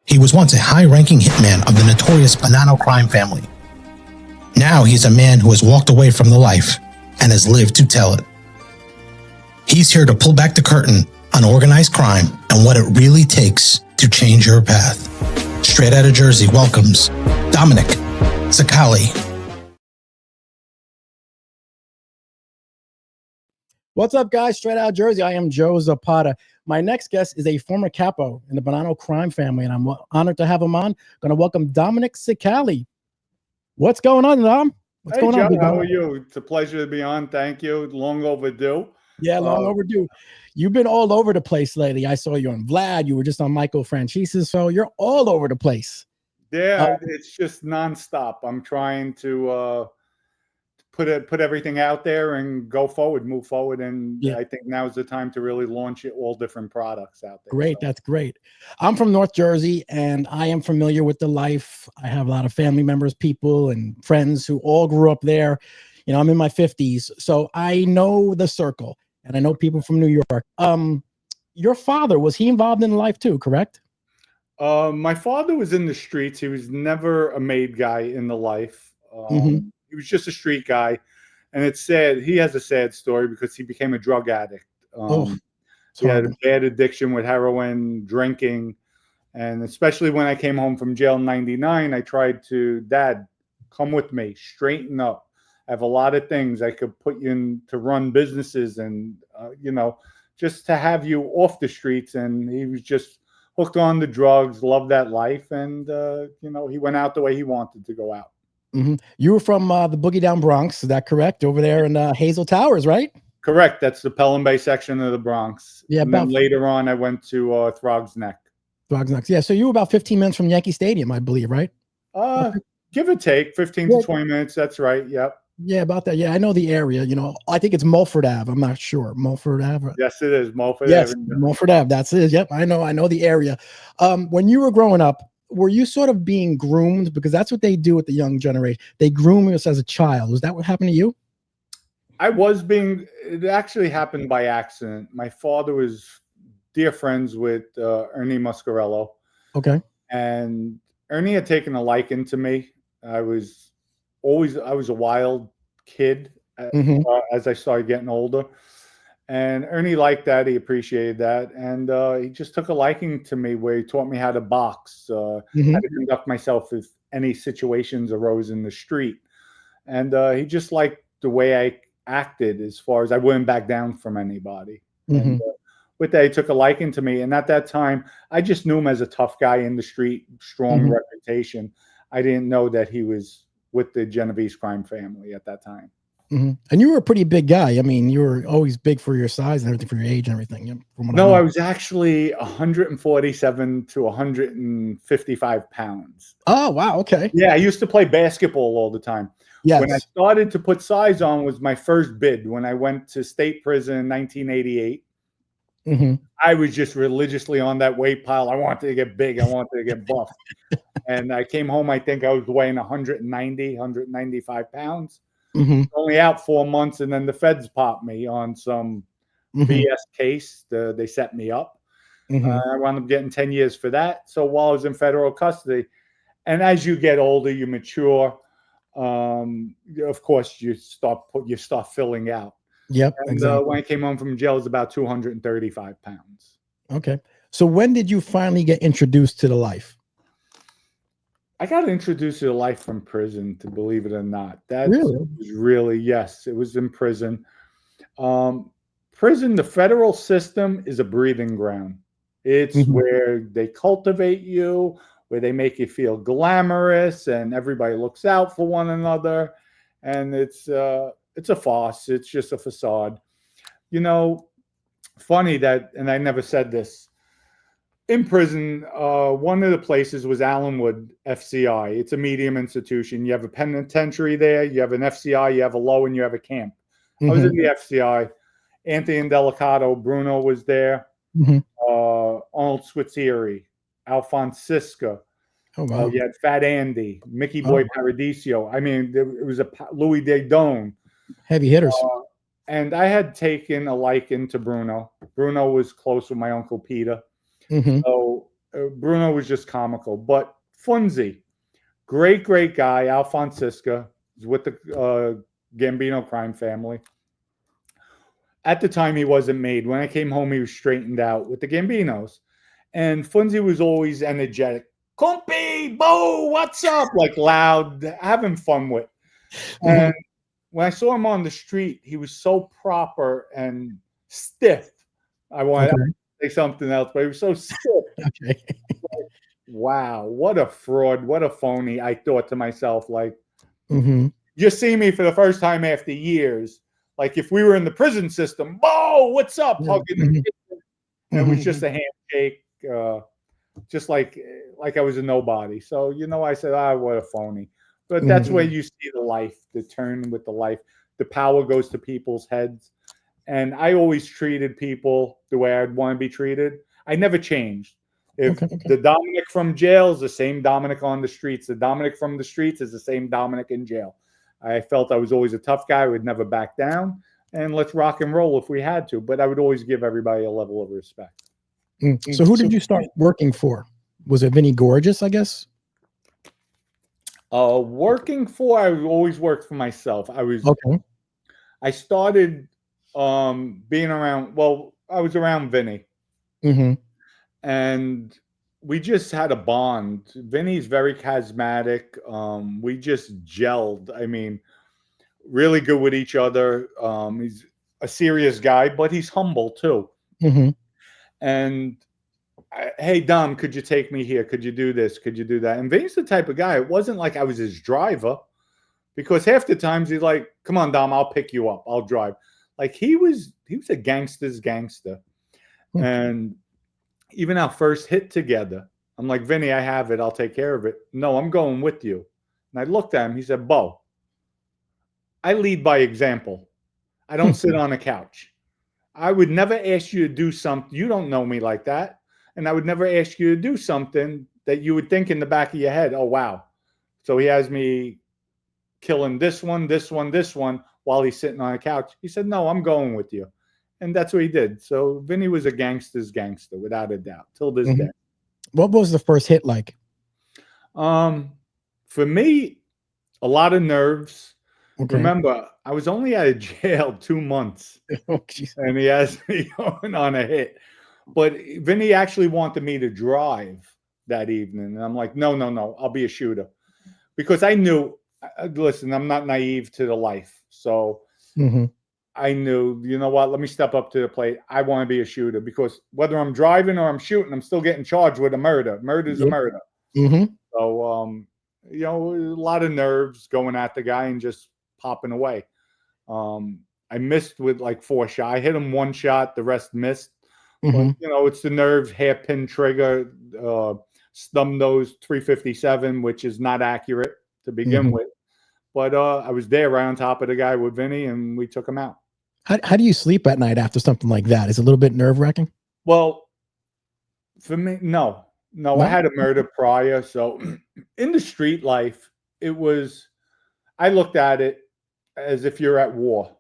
He was once a high-ranking hitman of the notorious Bonanno crime family. Now he's a man who has walked away from the life and has lived to tell it. He's here to pull back the curtain on organized crime and what it really takes to change your path. Straight Outta Jersey welcomes Dominick Cicale. What's up, guys? Straight Outta Jersey. I am Joe Zapata. My next guest is a former capo in the Bonanno crime family, and I'm honored to have him on. Going to welcome Dominick Cicale. What's going on, Dom? What's going Joe, on? how are you? It's a pleasure to be on. Thank you. Long overdue. Yeah, long overdue. You've been all over the place lately. I saw you on Vlad. You were just on Michael Franchise's show. You're all over the place. Yeah, it's just nonstop. I'm trying to put everything out there and go forward, move forward. And I think now is the time to really launch it, all different products out there. Great. So. That's great. I'm from North Jersey, and I am familiar with the life. I have a lot of family members, people, and friends who all grew up there. You know, I'm in my 50s, so I know the circle, and I know people from New York. Your father, was he involved in life too, correct? My father was in the streets. He was never a made guy in the life. He was just a street guy, and it's sad. He has a sad story because he became a drug addict. He had a bad addiction with heroin, drinking, and especially when I came home from jail in '99, I tried to, Dad, come with me, straighten up. I have a lot of things I could put you in to run businesses and, you know, just to have you off the streets. And he was just hooked on the drugs, loved that life. And, you know, he went out the way he wanted to go out. You were from the Boogie Down Bronx, is that correct? Over there in Hazel Towers, right? Correct. That's the Pelham Bay section of the Bronx. Yeah. And then later on, I went to Throgs Neck. Throgs Neck. Yeah. So you were about 15 minutes from Yankee Stadium, I believe, right? Give or take 15 to 20 minutes. That's right. Yep. Yeah, about that. Yeah, I know the area. You know, I think it's Mulford Ave. I'm not sure. Mulford Ave. Yes, it is. Mulford Ave. Yes, Avenue. Mulford Ave. That's it. Yep. I know the area. When you were growing up, were you sort of being groomed? Because that's what they do with the young generation. They groom us as a child. Was that what happened to you? It actually happened by accident. My father was dear friends with Ernie Muscarello. Okay. And Ernie had taken a liking to me. I was a wild kid as I started getting older. And Ernie liked that. He appreciated that. And he just took a liking to me where he taught me how to box, how to conduct myself if any situations arose in the street. And he just liked the way I acted, as far as I wouldn't back down from anybody. And with that, he took a liking to me. And at that time, I just knew him as a tough guy in the street, strong reputation. I didn't know that he was with the Genovese crime family at that time. And you were a pretty big guy. I mean, you were always big for your size and everything, for your age and everything. No, I was actually 147 to 155 pounds. Oh, wow. Okay. Yeah, I used to play basketball all the time. Yes. When I started to put size on was my first bid when I went to state prison in 1988. I was just religiously on that weight pile. I wanted to get big. I wanted to get buff. And I came home, I think I was weighing 190, 195 pounds. Only out 4 months, and then the feds popped me on some BS case. They set me up. I wound up getting 10 years for that. So while I was in federal custody, and as you get older, you mature. Of course, you start filling out. Yep. And exactly. When I came home from jail, it was about 235 pounds. Okay. So when did you finally get introduced to the life? I got introduced to life from prison, to believe it or not. That really? was really, yes, it was in prison. Prison, the federal system is a breathing ground. It's where they cultivate you, where they make you feel glamorous, and everybody looks out for one another. And it's a farce. It's just a facade. You know, funny that, and I never said this, in prison, one of the places was Allenwood FCI. It's a medium institution. You have a penitentiary there, you have an FCI, you have a low, and you have a camp. I was in the FCI. Anthony Delicato, Bruno was there. Arnold Switzieri, Alphonse Siska. Oh, wow. You had Fat Andy, Mickey Boy Paradiso. I mean, it was a Louis Dedone. Heavy hitters. And I had taken a liking to Bruno. Bruno was close with my Uncle Peter. So Bruno was just comical. But Funzy, great guy. Al Francisca is with the Gambino crime family. At the time, he wasn't made. When I came home, he was straightened out with the Gambinos. And Funzy was always energetic. Compy, Bo, what's up? Like loud, having fun with. And when I saw him on the street, he was so proper and stiff. I wanted to say something else, but he was so stiff. Okay. Wow, what a fraud, what a phony. I thought to myself, like, you see me for the first time after years. Like if we were in the prison system, Bo, what's up? Hugging. And it was just a handshake, just like I was a nobody. So, I said, what a phony. But that's where you see the life, the turn with the life. The power goes to people's heads. And I always treated people the way I'd want to be treated. I never changed. If the Dominick from jail is the same Dominick on the streets, the Dominick from the streets is the same Dominick in jail. I felt I was always a tough guy. I would never back down. And let's rock and roll if we had to. But I would always give everybody a level of respect. So who did you start working for? Was it Vinny Gorgeous, I guess? Working for, I always worked for myself. I started being around, I was around Vinny. And we just had a bond. Vinny's very charismatic. We just gelled. I mean, really good with each other. He's a serious guy, but he's humble too. And hey, Dom, could you take me here? Could you do this? Could you do that? And Vinny's the type of guy. It wasn't like I was his driver, because half the times he's like, come on, Dom, I'll pick you up. I'll drive. Like he was a gangster's gangster. And even our first hit together, I'm like, Vinny, I have it. I'll take care of it. No, I'm going with you. And I looked at him. He said, Bo, I lead by example. I don't sit on a couch. I would never ask you to do something. You don't know me like that. And I would never ask you to do something that you would think in the back of your head, oh, wow. So he has me killing this one while he's sitting on a couch. He said, no, I'm going with you. And that's what he did. So Vinny was a gangster's gangster, without a doubt, till this day. What was the first hit like? For me, a lot of nerves. Remember, I was only out of jail 2 months. And he has me going on a hit. But Vinny actually wanted me to drive that evening. And I'm like, no, I'll be a shooter. Because I knew, listen, I'm not naive to the life. So I knew, you know what, let me step up to the plate. I want to be a shooter, because whether I'm driving or I'm shooting, I'm still getting charged with a murder. Murder's a murder. So, a lot of nerves going at the guy and just popping away. I missed with like 4 shots. I hit him 1 shot, the rest missed. But, it's the nerves, hairpin trigger, stub nose 357, which is not accurate to begin with. But I was there right on top of the guy with Vinny, and we took him out. How do you sleep at night after something like that? Is it a little bit nerve-wracking? Well, for me, no. I had a murder prior. So in the street life, I looked at it as if you're at war.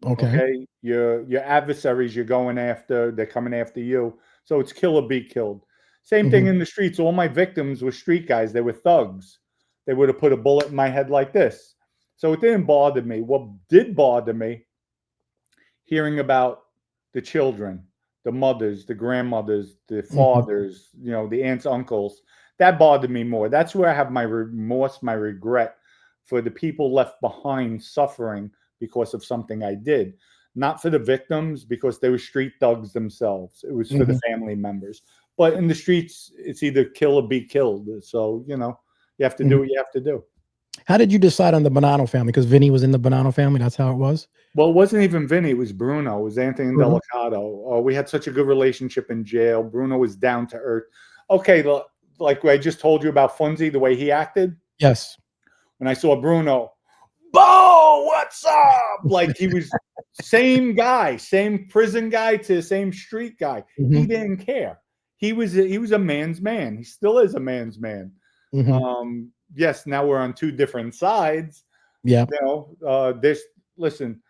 Okay. Your adversaries you're going after, they're coming after you. So it's kill or be killed. Same thing in the streets. All my victims were street guys. They were thugs. They would have put a bullet in my head like this. So it didn't bother me. What did bother me, hearing about the children, the mothers, the grandmothers, the fathers, the aunts, uncles, that bothered me more. That's where I have my remorse, my regret for the people left behind suffering because of something I did. Not for the victims, because they were street thugs themselves. It was for the family members. But in the streets, it's either kill or be killed. So, you have to do what you have to do. How did you decide on the Bonanno family? Because Vinny was in the Bonanno family. That's how it was? Well, it wasn't even Vinny. It was Bruno. It was Anthony and Delicato. We had such a good relationship in jail. Bruno was down to earth. Okay, like I just told you about Funzy, the way he acted. Yes. When I saw Bruno, Bo, what's up? Like he was same guy, same prison guy to same street guy. He didn't care. He was a man's man. He still is a man's man. Yes, now we're on 2 different sides. Yeah. Listen,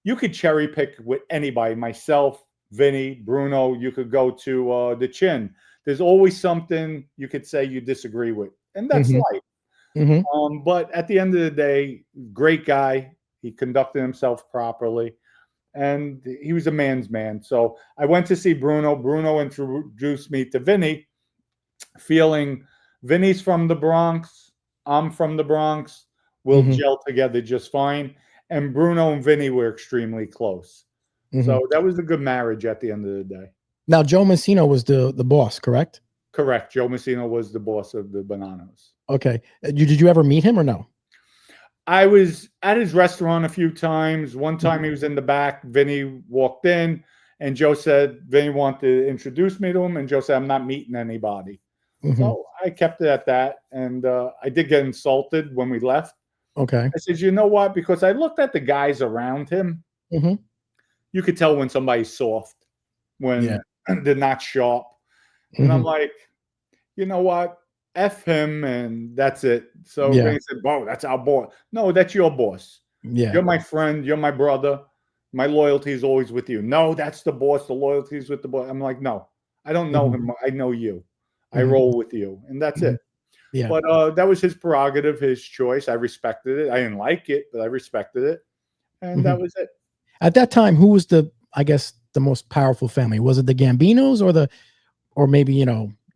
you could cherry pick with anybody, myself, Vinny, Bruno. You could go to the Chin. There's always something you could say you disagree with, and that's life. But at the end of the day, great guy. He conducted himself properly, and he was a man's man. So I went to see Bruno. Bruno introduced me to Vinny, feeling Vinny's from the Bronx. I'm from the Bronx. We'll gel together just fine. And Bruno and Vinny were extremely close. So that was a good marriage at the end of the day. Now, Joe Messina was the boss, correct? Correct. Joe Messina was the boss of the Bonannos. Okay. Did you ever meet him or no? I was at his restaurant a few times. One time he was in the back. Vinny walked in, and Joe said, Vinny wanted to introduce me to him. And Joe said, I'm not meeting anybody. So I kept it at that. And I did get insulted when we left. Okay. I said, you know what? Because I looked at the guys around him. You could tell when somebody's soft, when they're not sharp. And I'm like, you know what? F him, and that's it. So Vinny said, whoa, that's our boss. No, that's your boss. You're my friend. You're my brother. My loyalty is always with you. No, that's the boss. The loyalty is with the boss. I'm like, no, I don't know him. I know you. I roll with you. And that's it. Yeah. But that was his prerogative, his choice. I respected it. I didn't like it, but I respected it. And that was it. At that time, who was the most powerful family? Was it the Gambinos or maybe,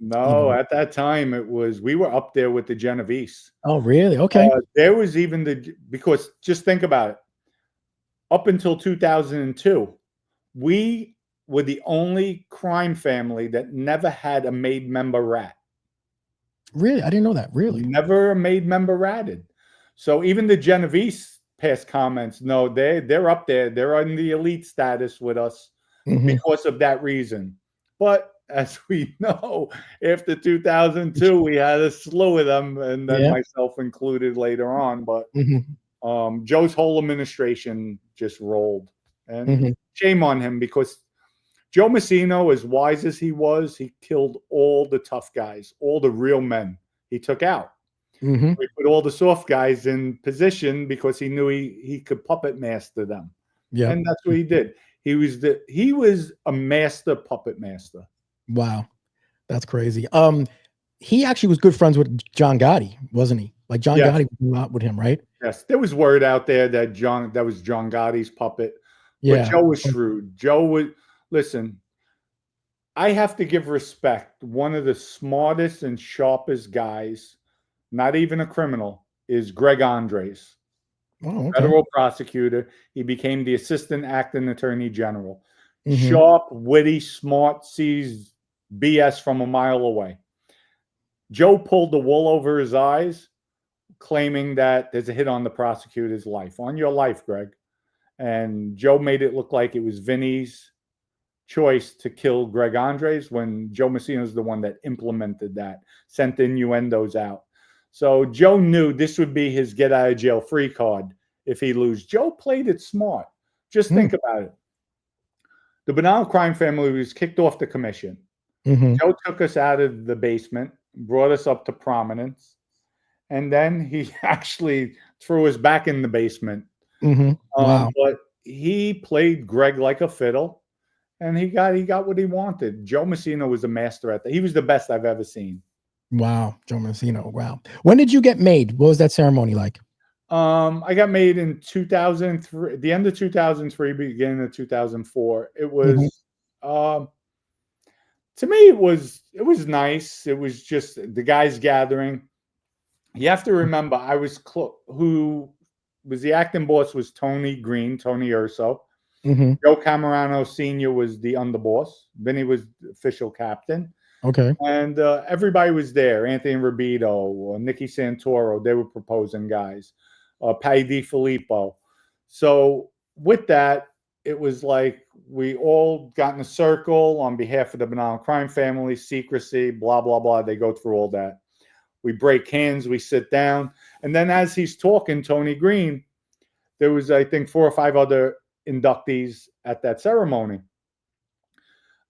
No, at that time we were up there with the Genovese. Oh, really? Okay. There was even because just think about it. Up until 2002, we were the only crime family that never had a made member rat. Really? I didn't know that. Really? Never a made member ratted. So even the Genovese past comments, no, they're up there. They're in the elite status with us because of that reason. But as we know, after 2002, we had a slew of them, and then myself included later on. But Joe's whole administration just rolled. And shame on him, because Joe Messina, as wise as he was, he killed all the tough guys, all the real men he took out. We put all the soft guys in position because he knew he could puppet master them. Yeah. And that's what he did. He was a master puppet master. Wow. That's crazy. He actually was good friends with John Gotti, wasn't he? Like John Gotti was not with him, right? Yes. There was word out there that was John Gotti's puppet. Yeah. But Joe was shrewd. Joe would listen. I have to give respect. One of the smartest and sharpest guys, not even a criminal, is Greg Andres. Oh, okay. Federal prosecutor. He became the assistant acting attorney general. Sharp, witty, smart, sees BS from a mile away. Joe pulled the wool over his eyes, claiming that there's a hit on the prosecutor's life. On your life, Greg. And Joe made it look like it was Vinny's choice to kill Greg Andres, when Joe Messina is the one that implemented that, sent innuendos out. So Joe knew this would be his get out of jail free card if he lose. Joe played it smart. Just think about it. The Bonanno crime family was kicked off the commission. Joe took us out of the basement, brought us up to prominence, and then he actually threw us back in the basement. Wow. But he played Greg like a fiddle, and he got what he wanted. Joe Messina was a master at that. He was the best I've ever seen. Wow, Joe Messina. Wow. When did you get made? What was that ceremony like? I got made in 2003, the end of 2003, beginning of 2004. It was, to me, it was nice. It was just the guys gathering. You have to remember, who was the acting boss was Tony Green, Tony Urso. Joe Camerano Sr. was the underboss. Vinny was the official captain. Okay. And everybody was there. Anthony Rubito, Nicky Santoro, they were proposing guys. Patty DiFilippo. So with that, it was like we all got in a circle on behalf of the Bonanno crime family, secrecy, blah, blah, blah. They go through all that. We break hands, we sit down. And then as he's talking, Tony Green, there was, I think, 4 or 5 other inductees at that ceremony.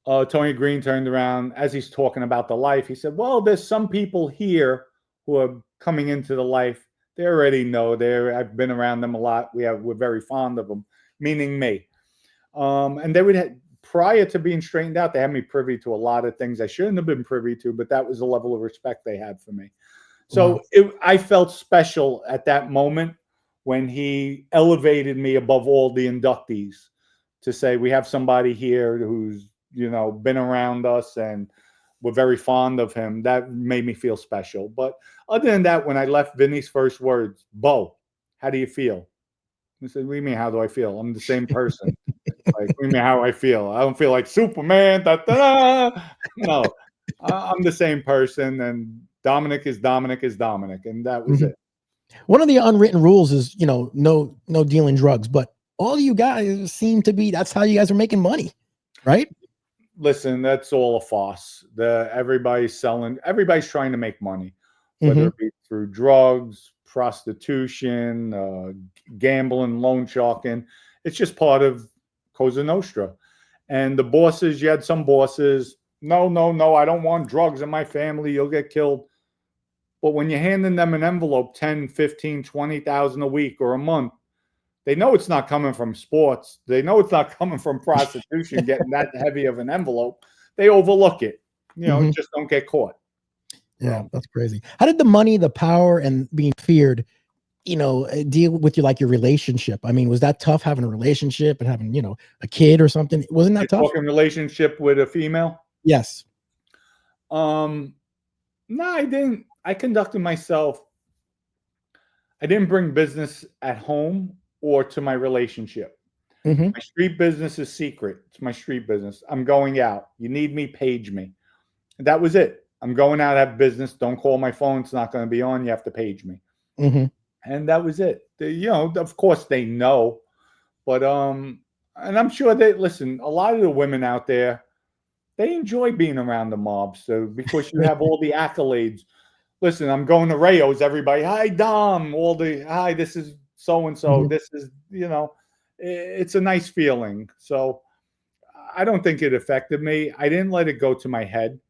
Tony Green turned around as he's talking about the life. He said, well, there's some people here who are coming into the life. They already know. I've been around them a lot. We're very fond of them, meaning me. And they would prior to being straightened out, they had me privy to a lot of things I shouldn't have been privy to, but that was the level of respect they had for me. So I felt special at that moment when he elevated me above all the inductees to say, we have somebody here who's, been around us and we're very fond of him. That made me feel special. But other than that, when I left, Vinny's first words, Bo, how do you feel? I said, what do you mean, how do I feel? I'm the same person. Like, what do you mean, how I feel? I don't feel like Superman. Da, da, da. No, I'm the same person. And Dominick is Dominick is Dominick. And that was it. One of the unwritten rules is, no dealing drugs, but all you guys seem to be, that's how you guys are making money, right? Listen, that's all a farce. Everybody's trying to make money, whether it be through drugs, prostitution, gambling, loan sharking. It's just part of Cosa Nostra. And the bosses, you had some bosses, no, I don't want drugs in my family. You'll get killed. But when you're handing them an envelope, 10, 15, 20,000 a week or a month, they know it's not coming from sports. They know it's not coming from prostitution, getting that heavy of an envelope. They overlook it. Just don't get caught. Yeah, that's crazy. How did the money, the power, and being feared, deal with your relationship? I mean, was that tough having a relationship and having, a kid or something? Wasn't that tough? Talking relationship with a female? Yes. No, I didn't. I conducted myself. I didn't bring business at home or to my relationship. My street business is secret. It's my street business. I'm going out. You need me, page me. That was it. I'm going out, have business. Don't call my phone. It's not going to be on. You have to page me. And that was it. Of course they know, but and I'm sure they listen. A lot of the women out there, they enjoy being around the mob. So because you have all the accolades. Listen, I'm going to Rayo's. Everybody, hi Dom. Hi. This is so and so. This is it's a nice feeling. So I don't think it affected me. I didn't let it go to my head.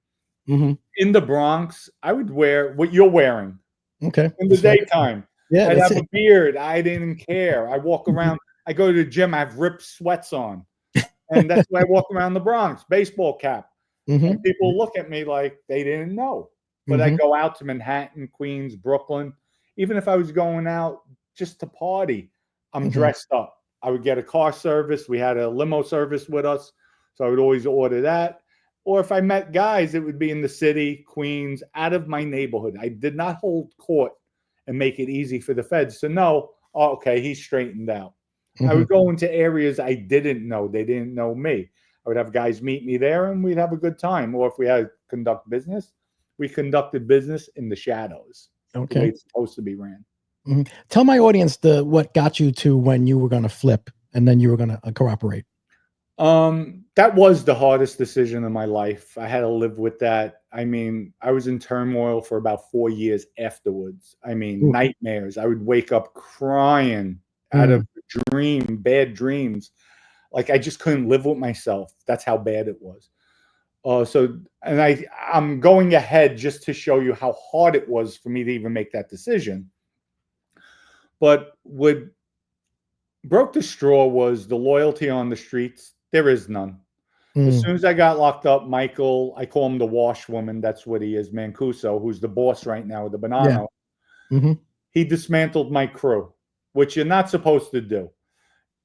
In the Bronx, I would wear what you're wearing. Okay. In the daytime. Yeah, I'd have a beard. I didn't care. I walk around. I go to the gym. I have ripped sweats on. And that's why I walk around the Bronx, baseball cap. And people look at me like they didn't know. But I go out to Manhattan, Queens, Brooklyn. Even if I was going out just to party, I'm dressed up. I would get a car service. We had a limo service with us. So I would always order that. Or if I met guys, it would be in the city, Queens, out of my neighborhood. I did not hold court and make it easy for the feds to know, oh, okay, he's straightened out. I would go into areas I didn't know. They didn't know me. I would have guys meet me there and we'd have a good time. Or if we had to conduct business, we conducted business in the shadows. Okay. The way it's supposed to be ran. Tell my audience what got you to when you were going to flip and then you were going to cooperate. That was the hardest decision of my life. I had to live with that. I mean, I was in turmoil for about 4 years afterwards. I mean, nightmares. I would wake up crying out of bad dreams. Like I just couldn't live with myself. That's how bad it was. I'm going ahead just to show you how hard it was for me to even make that decision. But what broke the straw was the loyalty on the streets. There is none. As soon as I got locked up, Michael, I call him the washwoman. That's what he is, Mancuso, who's the boss right now of the Bonanno. Yeah. He dismantled my crew, which you're not supposed to do.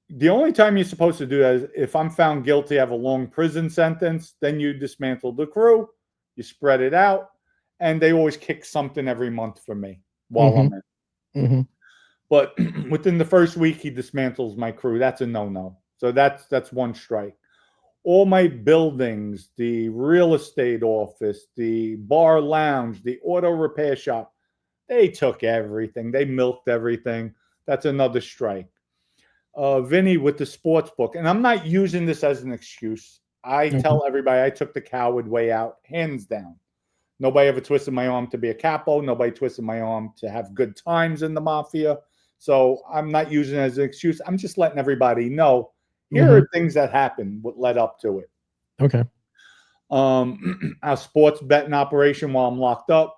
The only time you're supposed to do that is if I'm found guilty, I have a long prison sentence, then you dismantle the crew, you spread it out, and they always kick something every month for me while I'm in. But within the first week, he dismantles my crew. That's a no-no. So that's one strike. All my buildings, the real estate office, the bar lounge, the auto repair shop, they took everything. They milked everything. That's another strike. Vinny with the sports book. And I'm not using this as an excuse. I tell everybody I took the coward way out, hands down. Nobody ever twisted my arm to be a capo. Nobody twisted my arm to have good times in the mafia. So I'm not using it as an excuse. I'm just letting everybody know here are things that happened, what led up to it. Okay. Our sports betting operation while I'm locked up.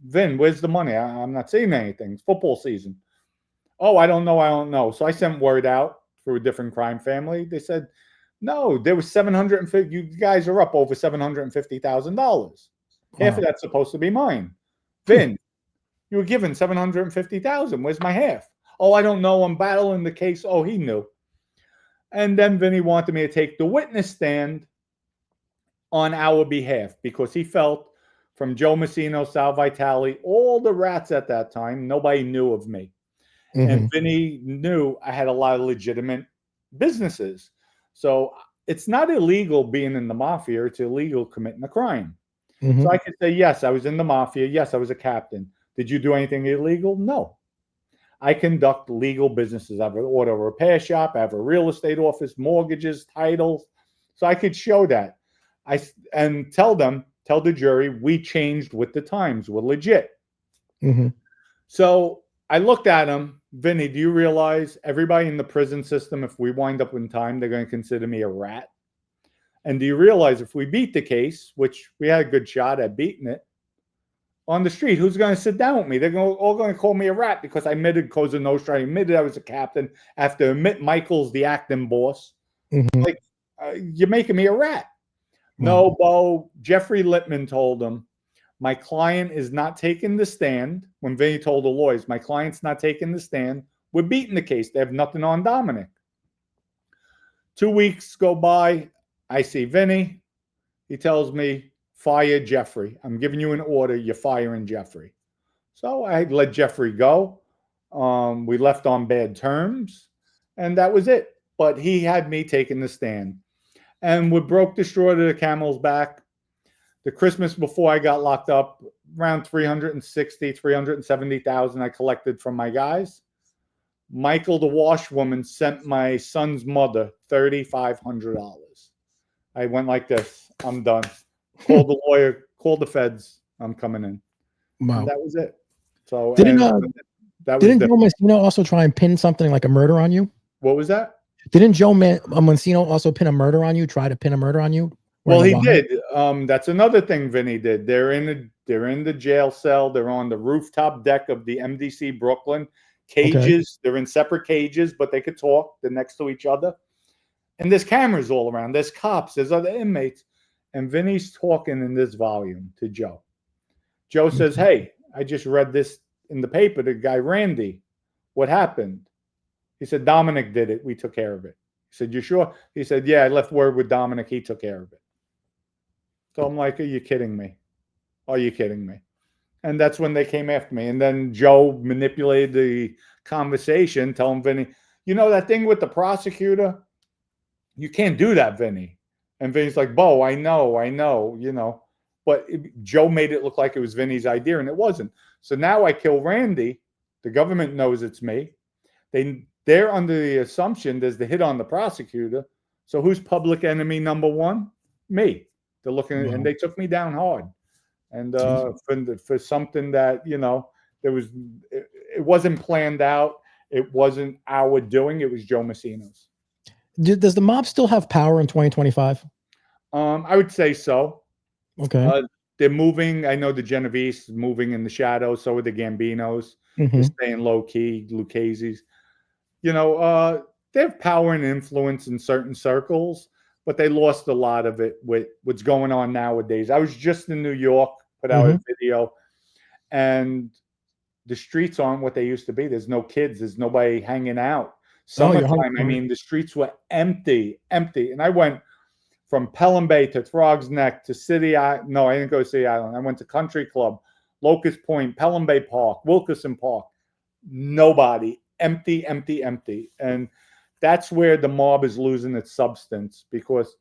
Vin, where's the money? I'm not seeing anything. It's football season. Oh, I don't know. So I sent word out through a different crime family. They said, No, there was 750. You guys are up over $750,000. Half of that's supposed to be mine. Vin, you were given 750,000. Where's my half? Oh, I don't know. I'm battling the case. Oh, he knew. And then Vinny wanted me to take the witness stand on our behalf because he felt from Joe Massino, Sal Vitale, all the rats at that time, nobody knew of me. And Vinny knew I had a lot of legitimate businesses. So it's not illegal being in the mafia. It's illegal committing a crime. So I could say, yes, I was in the mafia. Yes, I was a captain. Did you do anything illegal? No. I conduct legal businesses. I have an auto repair shop. I have a real estate office, mortgages, titles. So I could show that. And tell the jury, we changed with the times. We're legit. So I looked at him. Vinny, do you realize everybody in the prison system, if we wind up in time, they're going to consider me a rat? And do you realize if we beat the case, which we had a good shot at beating it, on the street, who's going to sit down with me? They're all going to call me a rat because I admitted Cosa Nostra. I admitted I was a captain. I have to admit Michael's the acting boss. Like, you're making me a rat. No, Bo. Jeffrey Lippman told him, my client is not taking the stand. When Vinny told the lawyers, my client's not taking the stand. We're beating the case. They have nothing on Dominick. 2 weeks go by. I see Vinny. He tells me, fire Jeffrey. I'm giving you an order. You're firing Jeffrey. So I let Jeffrey go. We left on bad terms, and that was it. But he had me taking the stand. And we broke the straw to the camel's back. The Christmas before I got locked up, around 370,000 I collected from my guys. Michael, the washwoman, sent my son's mother $3,500. I went like this. I'm done. Called the lawyer, called the feds. I'm coming in. Wow. And that was it. So didn't Joe Mancino also try and pin something like a murder on you? What was that? Didn't Joe Mancino also pin a murder on you? Try to pin a murder on you? Well, he did. That's another thing Vinny did. They're in the jail cell. They're on the rooftop deck of the MDC Brooklyn. Cages. Okay. They're in separate cages, but they could talk. They're next to each other. And there's cameras all around. There's cops. There's other inmates. And Vinny's talking in this volume to Joe. Joe says, hey, I just read this in the paper. The guy, Randy, what happened? He said, Dominick did it. We took care of it. He said, you sure? He said, yeah, I left word with Dominick. He took care of it. So I'm like, are you kidding me? Are you kidding me? And that's when they came after me. And then Joe manipulated the conversation, telling Vinny, you know that thing with the prosecutor? You can't do that, Vinny. And Vinny's like, Bo, I know, you know. But Joe made it look like it was Vinny's idea, and it wasn't. So now I kill Randy. The government knows it's me. They're under the assumption there's the hit on the prosecutor. So who's public enemy number one? Me. They're looking, and they took me down hard. And for something that, you know, it wasn't planned out. It wasn't our doing. It was Joe Massino's. Does the mob still have power in 2025? I would say so. Okay. They're moving. I know the Genovese is moving in the shadows. So are the Gambinos. They're staying low key. Lucchese's. You know, they have power and influence in certain circles, but they lost a lot of it with what's going on nowadays. I was just in New York, put out a video, and the streets aren't what they used to be. There's no kids. There's nobody hanging out. Summertime, I mean, the streets were empty. And I went from Pelham Bay to Throgs Neck to City Island. No, I didn't go to City Island. I went to Country Club, Locust Point, Pelham Bay Park, Wilkerson Park. Nobody. Empty. And that's where the mob is losing its substance, because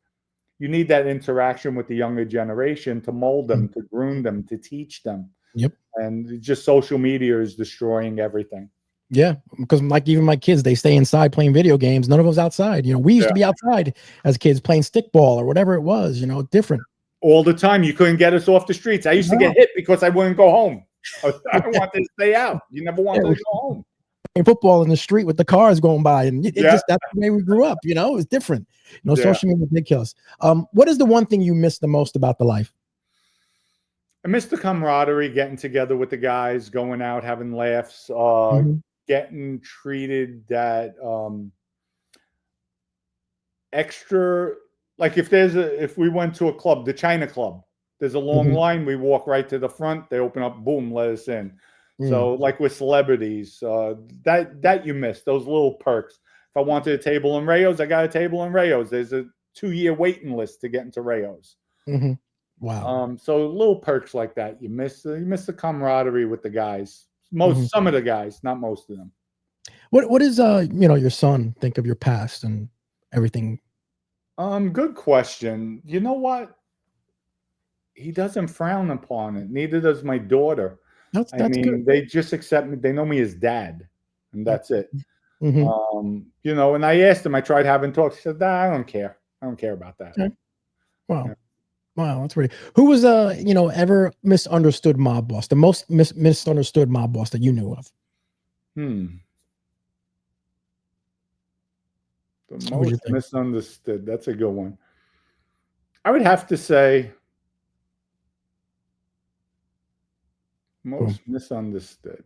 you need that interaction with the younger generation to mold them, to groom them, to teach them. Yep. And just social media is destroying everything. Yeah, because like even my kids, they stay inside playing video games. None of us outside. You know, we used to be outside as kids playing stickball or whatever it was. You know, different. All the time. You couldn't get us off the streets. I used to get hit because I wouldn't go home. I wanted to stay out. You never wanted to go home. Football in the street with the cars going by, and just that's the way we grew up. You know, it was different. You know, social media did kill us. What is the one thing you miss the most about the life? I miss the camaraderie, getting together with the guys, going out, having laughs, getting treated that extra, like if we went to a club, the China Club, there's a long line, we walk right to the front, they open up, boom, let us in. So like with celebrities, that you miss, those little perks. If I wanted a table in Rayo's, I got a table in Rayo's. There's a 2-year waiting list to get into Rayo's. Wow. So little perks like that. You miss the camaraderie with the guys. Some of the guys, not most of them. What is your son think of your past and everything? Good question. You know what? He doesn't frown upon it. Neither does my daughter. That's good. They just accept me. They know me as dad, and that's it. Mm-hmm. And I asked him. I tried having talks. He said, "Nah, I don't care. I don't care about that." Okay. Wow. Yeah. Wow, that's really. Who was ever misunderstood mob boss? The most misunderstood mob boss that you knew of? The most misunderstood. That's a good one. I would have to say most misunderstood.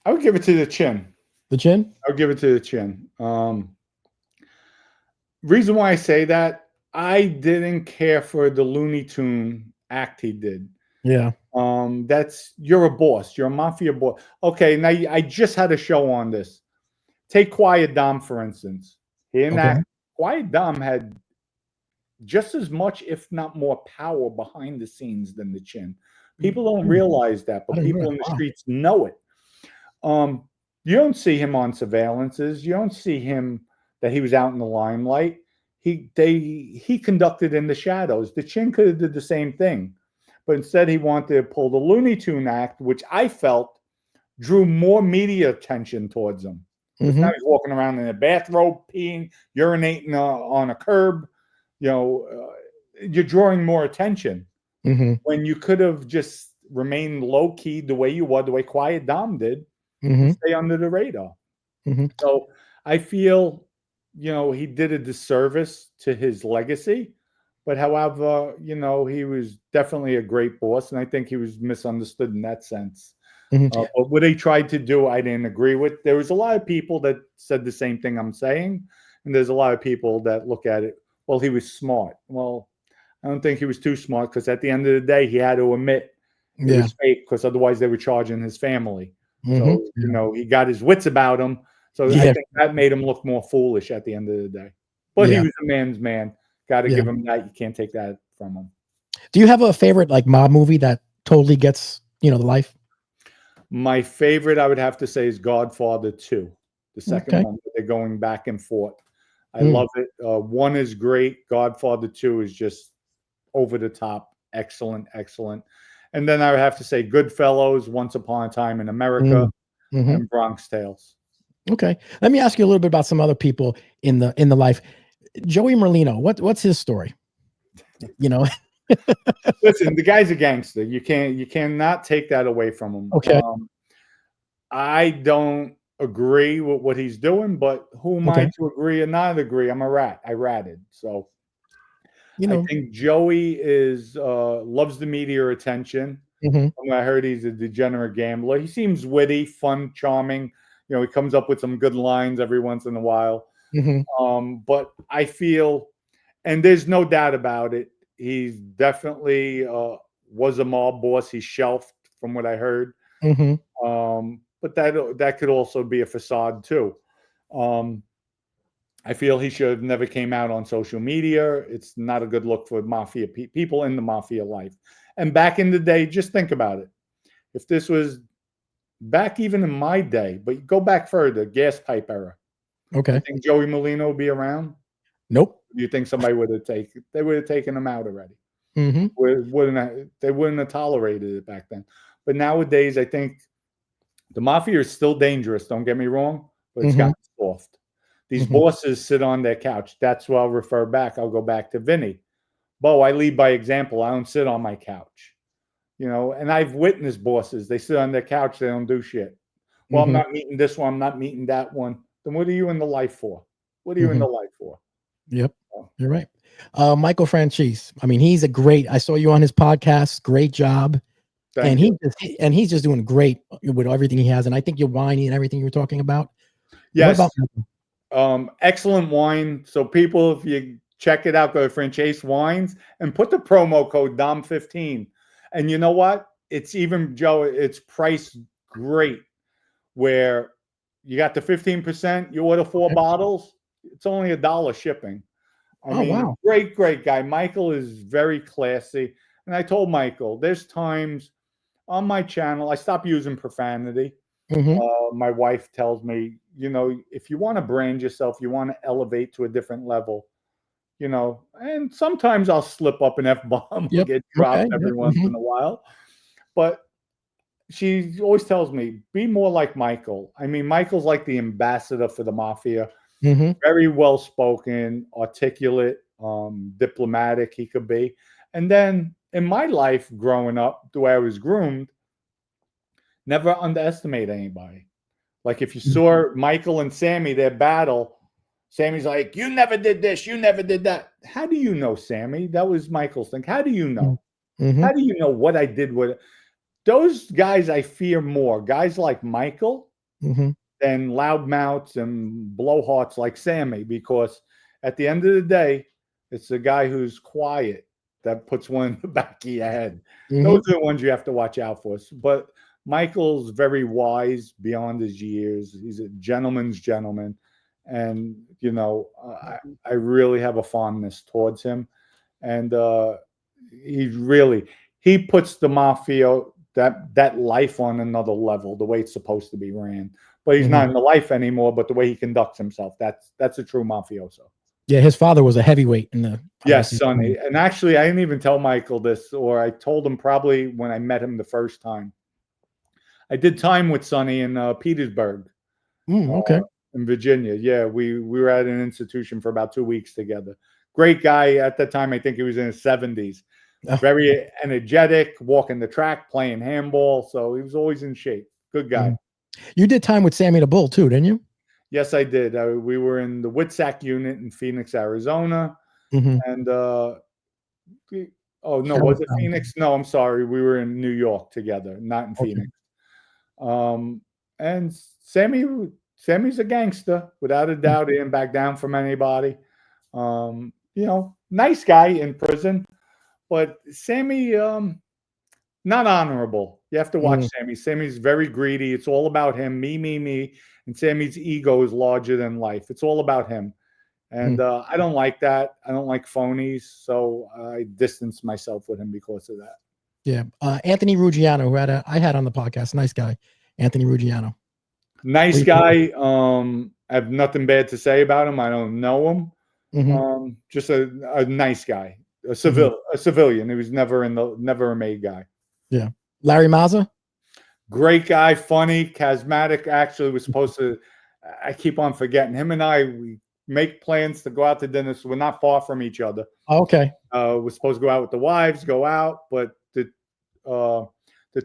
I would give it to the Chin. The Chin? I would give it to the Chin. Reason why I say that, I didn't care for the Looney Tune act he did. Yeah. You're a boss. You're a mafia boss. Okay, now I just had a show on this. Take Quiet Dom, for instance. Quiet Dom had just as much, if not more, power behind the scenes than the Chin. People don't realize that, but people in the streets know it. You don't see him on surveillances. You don't see him that he was out in the limelight. He conducted in the shadows. The Chin could have did the same thing, but instead he wanted to pull the Looney Tune act, which I felt drew more media attention towards him. Now he's walking around in a bathrobe, peeing, urinating on a curb. You're drawing more attention when you could have just remained low key the way you were, the way Quiet Dom did, and stay under the radar. So I feel, he did a disservice to his legacy, but however, he was definitely a great boss, and I think he was misunderstood in that sense. But what he tried to do, I didn't agree with. There was a lot of people that said the same thing I'm saying, and there's a lot of people that look at it, well, he was smart. Well, I don't think he was too smart, because at the end of the day, he had to admit it was fake, because otherwise they were charging his family. So, he got his wits about him. So I think that made him look more foolish at the end of the day. But he was a man's man. Got to give him that. You can't take that from him. Do you have a favorite mob movie that totally gets, the life? My favorite, I would have to say, is Godfather 2, the second one. They're going back and forth. I love it. 1 is great. Godfather 2 is just over the top. Excellent. And then I would have to say Goodfellas, Once Upon a Time in America, and Bronx Tales. Okay. Let me ask you a little bit about some other people in the life. Joey Merlino, what's his story? Listen, the guy's a gangster. You cannot take that away from him. Okay. I don't agree with what he's doing, but who am I to agree or not agree? I'm a rat. I ratted. So I think Joey loves the media attention. I heard he's a degenerate gambler. He seems witty, fun, charming. He comes up with some good lines every once in a while. But I feel, and there's no doubt about it, he's definitely was a mob boss. He's shelved from what I heard. But that could also be a facade too. I feel he should have never came out on social media. It's not a good look for mafia people in the mafia life. And back in the day, just think about it. If this was back even in my day, but go back further, gas pipe era. Okay. You think Joey Merlino would be around? Nope. Do you think somebody would have taken him out already? They wouldn't have tolerated it back then. But nowadays, I think the mafia is still dangerous. Don't get me wrong, but it's gotten soft. These bosses sit on their couch. That's where I'll refer back. I'll go back to Vinny. Bo, I lead by example. I don't sit on my couch. And I've witnessed bosses. They sit on their couch. They don't do shit. Well, I'm not meeting this one. I'm not meeting that one. Then what are you in the life for? What are you in the life for? Yep. You're right. Michael Franchise. I mean, he's I saw you on his podcast. Great job. Thank you. He's just doing great with everything he has. And I think you're whiny and everything you're talking about. Yes. Excellent wine. So people, if you check it out, go to Franchise Wines and put the promo code DOM15. And you know what? It's even, Joe, it's priced great, where you got the 15%, you order 4 bottles, it's only $1 shipping. I mean, wow. great guy. Michael is very classy. And I told Michael, there's times on my channel, I stop using profanity. My wife tells me, if you want to brand yourself, you want to elevate to a different level, and sometimes I'll slip up an F-bomb or get dropped every once in a while. But she always tells me, be more like Michael. I mean, Michael's like the ambassador for the Mafia. Very well-spoken, articulate, diplomatic he could be. And then in my life growing up, the way I was groomed, never underestimate anybody. Like if you saw Michael and Sammy, their battle, Sammy's like, you never did this, you never did that. How do you know, Sammy? That was Michael's thing. How do you know? How do you know what I did with it? Those guys I fear more, guys like Michael, than loudmouths and blowhards like Sammy, because at the end of the day, it's the guy who's quiet that puts one in the back of your head. Those are the ones you have to watch out for. But Michael's very wise beyond his years. He's a gentleman's gentleman. And, I really have a fondness towards him. And he puts the Mafia, that life on another level, the way it's supposed to be ran. But he's not in the life anymore, but the way he conducts himself, that's a true mafioso. Yeah, his father was a heavyweight in the... Yes, Sonny. And actually, I didn't even tell Michael this, or I told him probably when I met him the first time. I did time with Sonny in Petersburg, in Virginia. Yeah, we were at an institution for about 2 weeks together. Great guy at the time. I think he was in his 70s. Very energetic, walking the track, playing handball. So he was always in shape. Good guy. You did time with Sammy the Bull too, didn't you? Yes, I did. We were in the Witsack unit in Phoenix, Arizona. And was it Phoenix? No, I'm sorry. We were in New York together, not in Phoenix. And Sammy's a gangster, without a doubt. He didn't back down from anybody. Nice guy in prison, but Sammy, not honorable. You have to watch Sammy. Sammy's very greedy. It's all about him, me. And Sammy's ego is larger than life. It's all about him. And I don't like that. I don't like phonies. So I distance myself with him because of that. Yeah. Anthony Ruggiano, who I had on the podcast. Nice guy. Anthony Ruggiano. Nice guy. I have nothing bad to say about him. I don't know him. Just a nice guy. A civilian. He was never a made guy. Yeah. Larry Mazza? Great guy, funny, charismatic. Actually, was supposed to, I keep on forgetting. Him and we make plans to go out to dinner, so we're not far from each other. Okay. We're supposed to go out with the wives, go out, but the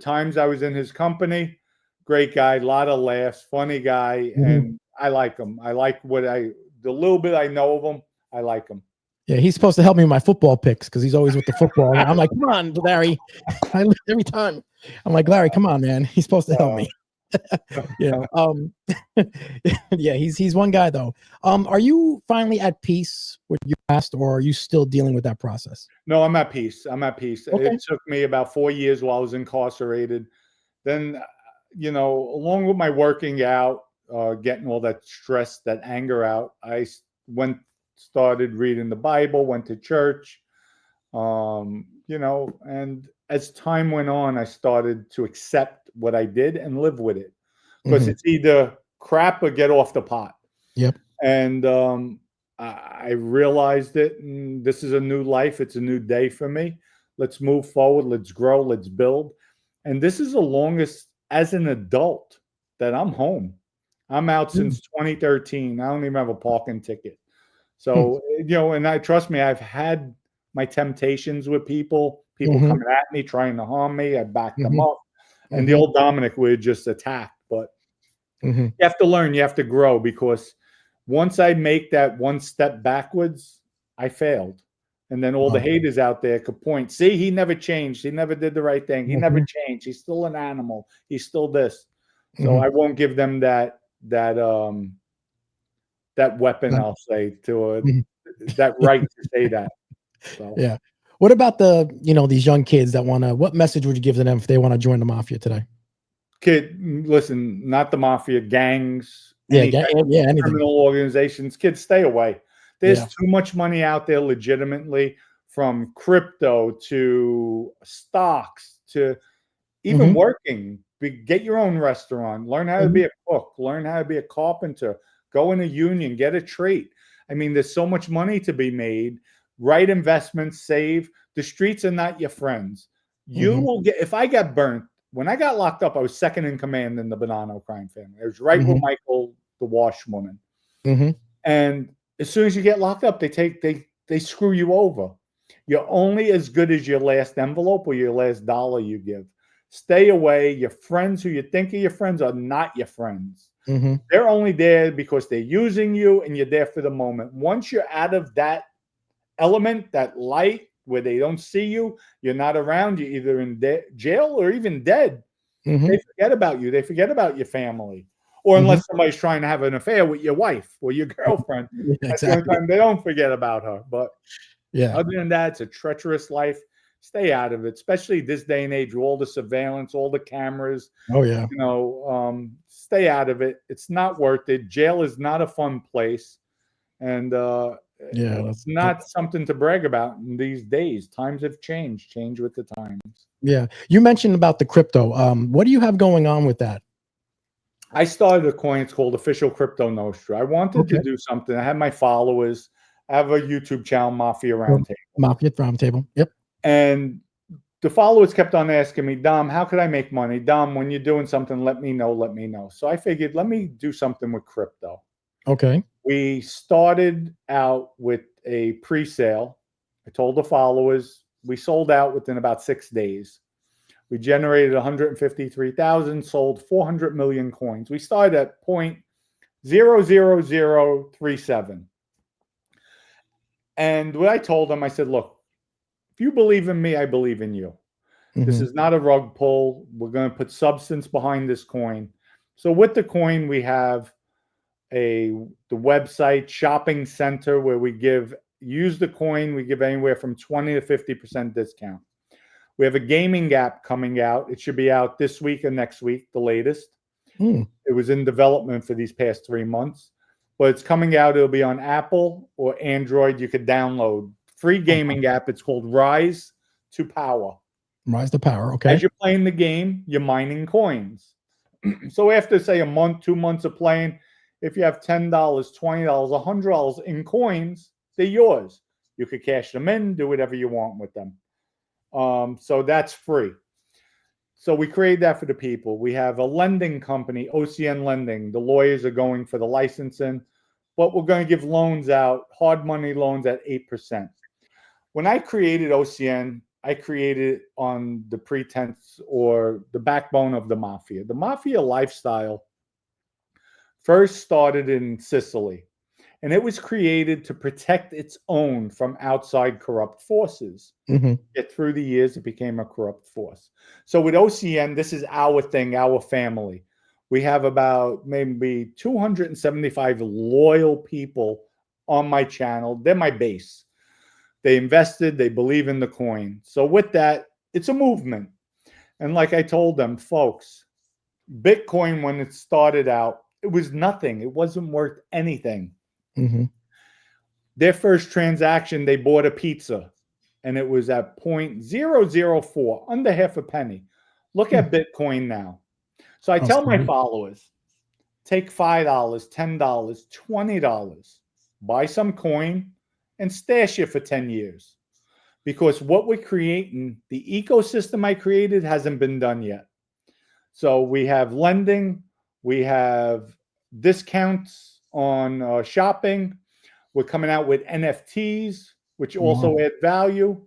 times I was in his company, great guy, a lot of laughs, funny guy, and I like him. I like the little bit I know of him, I like him. Yeah, he's supposed to help me with my football picks because he's always with the football. I'm like, come on, Larry. Every time I'm like, Larry, come on, man. He's supposed to help me. Yeah, he's one guy though. Are you finally at peace with your past, or are you still dealing with that process? No, I'm at peace. Okay. It took me about 4 years while I was incarcerated. Then, along with my working out, getting all that stress, that anger out, I started reading the Bible, went to church, and as time went on, I started to accept what I did and live with it, because it's either crap or get off the pot. Yep. And I realized it, and this is a new life. It's a new day for me. Let's move forward. Let's grow. Let's build. And this is the longest as an adult that I'm home. I'm out since 2013. I don't even have a parking ticket. So, and trust me, I've had my temptations with people coming at me, trying to harm me. I backed them up. And the old Dominick would just attack. But you have to learn, you have to grow, because once I make that one step backwards, I failed. And then all the haters out there could point, see, he never changed. He never did the right thing. He never changed. He's still an animal. He's still this. So I won't give them that that weapon, I'll say, to that right to say that. So. Yeah. What about these young kids that what message would you give to them if they want to join the mafia today? Kid, listen, not the mafia, gangs, Anything. criminal organizations. Kids, stay away. There's too much money out there legitimately, from crypto to stocks to even working. Get your own restaurant. Learn how to be a cook. Learn how to be a carpenter. Go in a union. Get a trade. I mean, there's so much money to be made. Right investments, save. The streets are not your friends. You will get, if I got burnt, when I got locked up, I was second in command in the Bonanno crime family. I was right with Michael, the washwoman. And as soon as you get locked up, they screw you over. You're only as good as your last envelope or your last dollar you give. Stay away. Your friends who you think are your friends are not your friends. They're only there because they're using you, and you're there for the moment. Once you're out of that element, that light where they don't see you, you're not around, you're either in jail or even dead. They forget about you. They forget about your family. Or unless somebody's trying to have an affair with your wife or your girlfriend. That's the only time they don't forget about her. But other than that, it's a treacherous life. Stay out of it, especially this day and age with all the surveillance, all the cameras. Stay out of it. It's not worth it. Jail is not a fun place. And it's not something to brag about in these days. Times have changed. Change with the times. Yeah. You mentioned about the crypto. What do you have going on with that? I started a coin. It's called Official Crypto Nostra. I wanted to do something. I have my followers. I have a YouTube channel, Mafia Roundtable. Mafia Roundtable. Yep. And the followers kept on asking me, Dom, how could I make money? Dom, when you're doing something, let me know. Let me know. So I figured, let me do something with crypto. Okay. We started out with a pre-sale. I told the followers, we sold out within about 6 days. We generated 153,000, sold 400 million coins. We started at 0.00037. And what I told them, I said, look, if you believe in me, I believe in you. This is not a rug pull. We're going to put substance behind this coin. So with the coin, we have the website shopping center where we use the coin. We give anywhere from 20 to 50% discount. We have a gaming app coming out. It should be out this week or next week, the latest. It was in development for these past 3 months, but it's coming out. It'll be on Apple or Android. You could download free gaming app. It's called Rise to Power. Rise to Power. Okay. As you're playing the game, you're mining coins. So after, say, a month, 2 months of playing, if you have $10, $20, $100 in coins, they're yours. You could cash them in, do whatever you want with them. So that's free. So we create that for the people. We have a lending company, OCN Lending. The lawyers are going for the licensing, but we're going to give loans out, hard money loans at 8%. When I created OCN, I created it on the pretense or the backbone of the mafia. The mafia lifestyle first started in Sicily, and it was created to protect its own from outside corrupt forces. Yet through the years, it became a corrupt force. So with OCN, this is our thing, our family. We have about maybe 275 loyal people on my channel. They're my base. They invested, they believe in the coin. So with that, it's a movement. And like I told them, folks, Bitcoin, when it started out, it was nothing. It wasn't worth anything. Their first transaction, they bought a pizza, and it was at 0.004, under half a penny. Look at Bitcoin now. So I tell my followers, take $5, $10, $20, buy some coin, and stash it for 10 years. Because what we're creating, the ecosystem I created hasn't been done yet. So we have lending, we have discounts on shopping. We're coming out with NFTs, which also add value.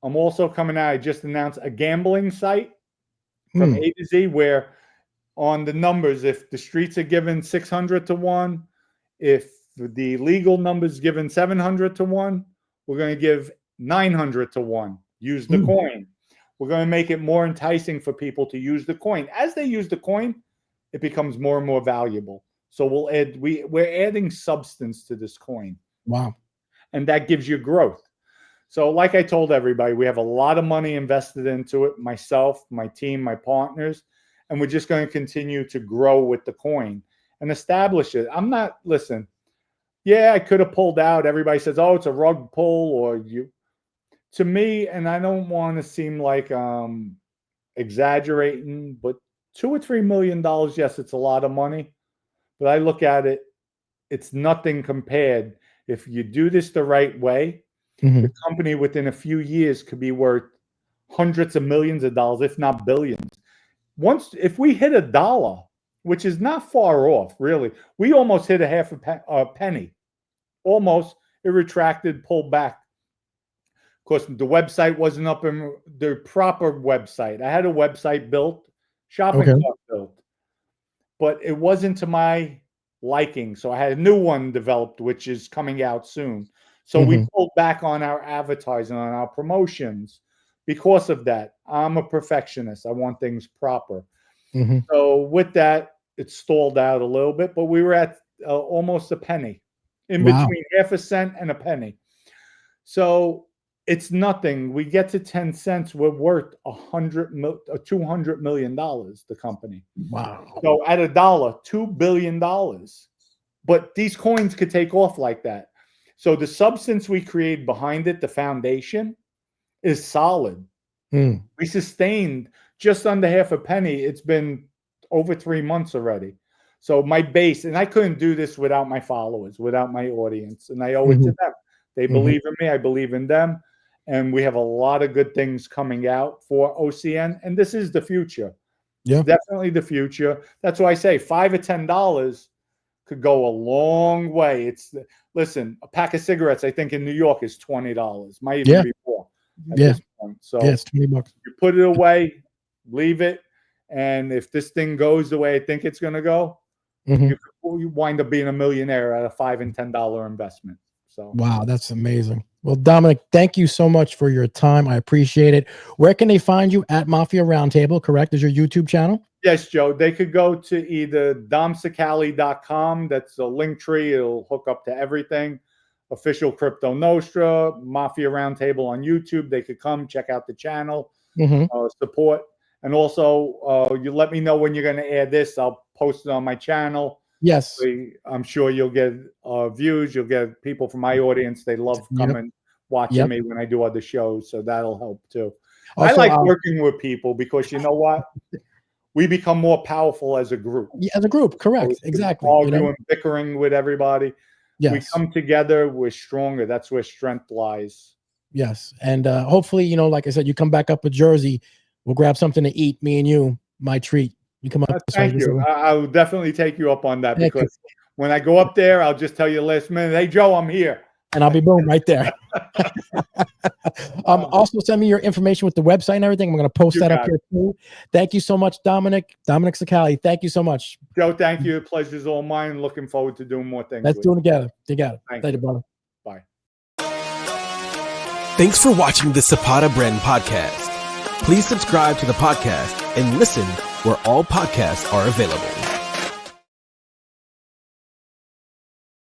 I'm also coming out, I just announced a gambling site from A to Z, where on the numbers, if the streets are given 600 to 1, if the legal numbers given 700 to 1, we're going to give 900 to 1. Use the coin. We're going to make it more enticing for people to use the coin. As they use the coin, it becomes more and more valuable. So we're adding substance to this coin. Wow. And that gives you growth. So like I told everybody, we have a lot of money invested into it, myself, my team, my partners, and we're just going to continue to grow with the coin and establish it. Listen, yeah, I could have pulled out. Everybody says, oh, it's a rug pull, or to me, and I don't want to seem like exaggerating, but $2 or $3 million, yes, it's a lot of money, but I look at it, it's nothing compared. If you do this the right way, the company within a few years could be worth hundreds of millions of dollars, if not billions. If we hit $1, which is not far off, really, we almost hit a penny. Almost. It retracted, pulled back. Of course, the website wasn't up in the proper website. I had a website built, shopping cart built, but it wasn't to my liking. So I had a new one developed, which is coming out soon. So we pulled back on our advertising, on our promotions because of that. I'm a perfectionist. I want things proper. So with that, it stalled out a little bit, but we were at almost a penny, in between half a cent and a penny. So it's nothing. We get to 10 cents. We're worth $200 million, the company. Wow. So at $1, $2 billion. But these coins could take off like that. So the substance we create behind it, the foundation, is solid. We sustained just under half a penny. It's been over 3 months already. So my base, and I couldn't do this without my followers, without my audience. And I owe it to them. They believe in me. I believe in them. And we have a lot of good things coming out for OCN. And this is the future. Yeah, definitely the future. That's why I say $5 or $10 could go a long way. Listen, a pack of cigarettes, I think in New York is $20. Might even be more at this point. So it's $20. You put it away, leave it. And if this thing goes the way I think it's going to go, you wind up being a millionaire at a $5 and $10 investment. So wow, that's amazing. Well, Dominick, thank you so much for your time. I appreciate it. Where can they find you? At Mafia Roundtable, correct? Is your YouTube channel? Yes, Joe. They could go to either domcicale.com. That's a link tree. It'll hook up to everything. Official Crypto Nostra, Mafia Roundtable on YouTube. They could come check out the channel, support. And also, you let me know when you're going to add this. I'll post it on my channel. Yes. I'm sure you'll get views. You'll get people from my audience. They love coming, watching me when I do other shows. So that'll help too. Also, I like working with people because you know what? We become more powerful as a group. Yeah, as a group, correct. Exactly. Arguing, bickering with everybody. Yes. We come together, we're stronger. That's where strength lies. Yes. And hopefully, like I said, you come back up with Jersey. We'll grab something to eat, me and you, my treat. You come up. Thank you. I will definitely take you up on that because when I go up there, I'll just tell you last minute, hey, Joe, I'm here. And I'll be boom right there. Also send me your information with the website and everything. I'm going to post that up here too. Thank you so much, Dominick Cicale. Thank you so much. Joe, thank you. The pleasure's all mine. Looking forward to doing more things. Let's do it together. Thank you, brother. Bye. Thanks for watching the Zapata Brand Podcast. Please subscribe to the podcast and listen where all podcasts are available.